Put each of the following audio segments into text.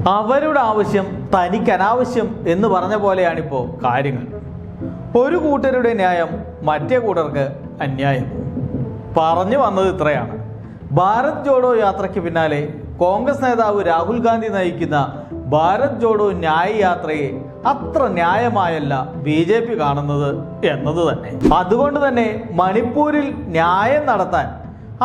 അവരുടെ ആവശ്യം തനിക്ക് അനാവശ്യം എന്ന് പറഞ്ഞ പോലെയാണിപ്പോൾ കാര്യങ്ങൾ. ഒരു കൂട്ടരുടെ ന്യായം മറ്റേ കൂട്ടർക്ക് അന്യായം. പറഞ്ഞു വന്നത് ഇത്രയാണ്: ഭാരത് ജോഡോ യാത്രയ്ക്ക് പിന്നാലെ കോൺഗ്രസ് നേതാവ് രാഹുൽ ഗാന്ധി നയിക്കുന്ന ഭാരത് ജോഡോ ന്യായ യാത്രയെ അത്ര ന്യായമായല്ല BJP കാണുന്നത് എന്നത് തന്നെ. അതുകൊണ്ട് തന്നെ മണിപ്പൂരിൽ ന്യായം നടത്താൻ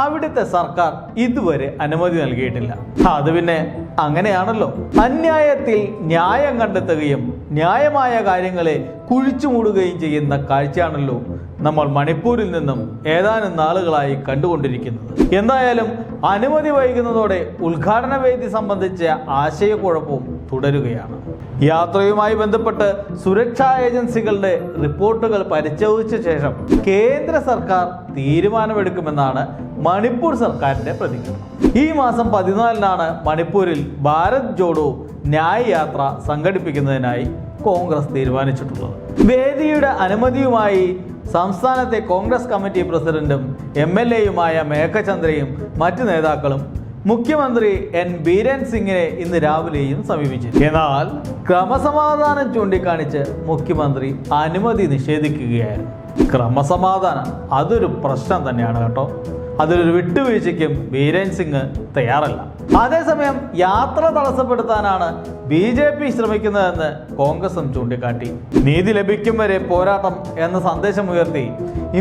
അവിടുത്തെ സർക്കാർ ഇതുവരെ അനുമതി നൽകിയിട്ടില്ല. അത് പിന്നെ അങ്ങനെയാണല്ലോ. അന്യായത്തിൽ ന്യായം കണ്ടെത്തുകയും ന്യായമായ കാര്യങ്ങളെ കുഴിച്ചു മൂടുകയും ചെയ്യുന്ന കാഴ്ചയാണല്ലോ നമ്മൾ മണിപ്പൂരിൽ നിന്നും ഏതാനും നാളുകളായി കണ്ടുകൊണ്ടിരിക്കുന്നത്. എന്തായാലും അനുമതി വൈകുന്നതോടെ ഉദ്ഘാടന വേദി സംബന്ധിച്ച ആശയക്കുഴപ്പവും തുടരുകയാണ്. യാത്രയുമായി ബന്ധപ്പെട്ട് സുരക്ഷാ ഏജൻസികളുടെ റിപ്പോർട്ടുകൾ പരിശോധിച്ച ശേഷം കേന്ദ്ര സർക്കാർ തീരുമാനമെടുക്കുമെന്നാണ് മണിപ്പൂർ സർക്കാരിന്റെ പ്രതികരണം. ഈ മാസം 14-നാണ് മണിപ്പൂരിൽ ഭാരത് ജോഡോ ന്യായ യാത്ര സംഘടിപ്പിക്കുന്നതിനായി കോൺഗ്രസ് തീരുമാനിച്ചിട്ടുള്ളത്. വേദിയുടെ അനുമതിയുമായി സംസ്ഥാനത്തെ കോൺഗ്രസ് കമ്മിറ്റി പ്രസിഡന്റും MLA-യുമായ മേഘചന്ദ്രയും മറ്റു നേതാക്കളും മുഖ്യമന്ത്രി N ബീരൻ സിംഗിനെ ഇന്ന് രാവിലെയും സമീപിച്ചു. എന്നാൽ ക്രമസമാധാനം ചൂണ്ടിക്കാണിച്ച് മുഖ്യമന്ത്രി അനുമതി നിഷേധിക്കുകയായിരുന്നു. ക്രമസമാധാനം അതൊരു പ്രശ്നം തന്നെയാണ് കേട്ടോ. അതിലൊരു വിട്ടുവീഴ്ചയ്ക്കും ബീരൻ സിംഗ് തയ്യാറല്ല. അതേസമയം യാത്ര തടസ്സപ്പെടുത്താനാണ് BJP ശ്രമിക്കുന്നതെന്ന് കോൺഗ്രസും ചൂണ്ടിക്കാട്ടി. നീതി ലഭിക്കും വരെ പോരാട്ടം എന്ന സന്ദേശമുയർത്തി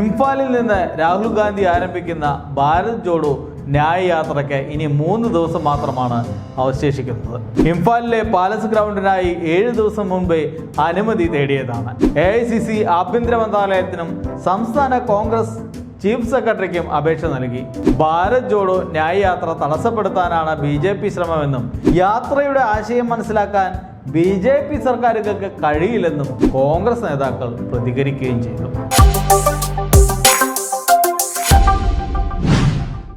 ഇംഫാലിൽ നിന്ന് രാഹുൽ ഗാന്ധി ആരംഭിക്കുന്ന ഭാരത് ജോഡോ ന്യായ യാത്രയ്ക്ക് ഇനി 3 ദിവസം മാത്രമാണ് അവശേഷിക്കുന്നത്. ഇംഫാലിലെ പാലസ് ഗ്രൗണ്ടിനായി 7 ദിവസം മുൻപേ അനുമതി തേടിയതാണ്. AICC ആഭ്യന്തര മന്ത്രാലയത്തിനും സംസ്ഥാന കോൺഗ്രസ് ചീഫ് സെക്രട്ടറിക്കും അപേക്ഷ നൽകി. ഭാരത് ജോഡോ ന്യായ യാത്ര തടസ്സപ്പെടുത്താനാണ് BJP ശ്രമമെന്നും യാത്രയുടെ ആശയം മനസ്സിലാക്കാൻ BJP സർക്കാരുകൾക്ക് കഴിയില്ലെന്നും കോൺഗ്രസ് നേതാക്കൾ പ്രതികരിക്കുകയും ചെയ്തു.